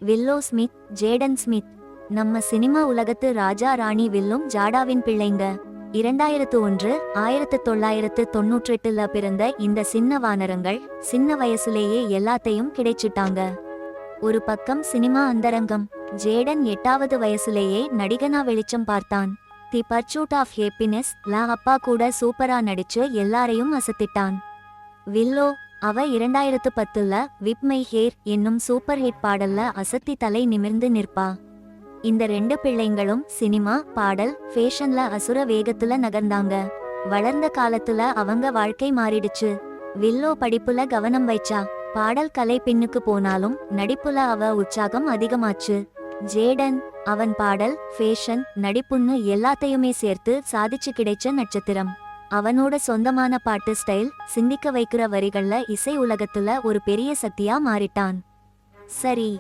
Willow Smith, Jaden Smith. நம்ம cinema உலகத்து ராஜா ராணி வில்லும் ஜாடாவின் பிள்ளைங்க. 2001 1998ல பிறந்த இந்த சின்ன வானரங்கள் சின்ன வயசுலேயே எல்லாத்தையும் கிடைச்சிட்டாங்க. ஒரு பக்கம் சினிமா அந்தரங்கம். ஜேடன் 8வது வயசுலேயே நடிகனா வெளிச்சம் பார்த்தான். தி பர்சூட் ஆஃப் ஹேப்பினஸ் லா அப்பா கூட சூப்பரா நடிச்சு எல்லாரையும் அசத்திட்டான். வில்லோ அவ 2010ல விப் மை ஹேர் என்னும் சூப்பர் ஹிட் பாடல்ல அசத்தி தலை நிமிர்ந்து நிற்பா. இந்த 2 பிள்ளைங்களும் சினிமா, பாடல், ஃபேஷன்ல அசுர வேகத்துல நகர்ந்தாங்க. வளர்ந்த காலத்துல அவங்க வாழ்க்கை மாறிடுச்சு. வில்லோ படிப்புல கவனம் வைச்சா. பாடல் கலை பின்னுக்கு போனாலும் நடிப்புல அவ உற்சாகம் அதிகமாச்சு. ஜேடன் அவன் பாடல், ஃபேஷன், நடிப்புன்னு எல்லாத்தையுமே சேர்த்து சாதிச்சு கிடைச்ச நட்சத்திரம். அவனோட சொந்தமான பாட்டு ஸ்டைல், சிந்திக்க வைக்கிற வரிகள்ல இசை உலகத்துல ஒரு பெரிய சக்தியா மாறிட்டான். சரி,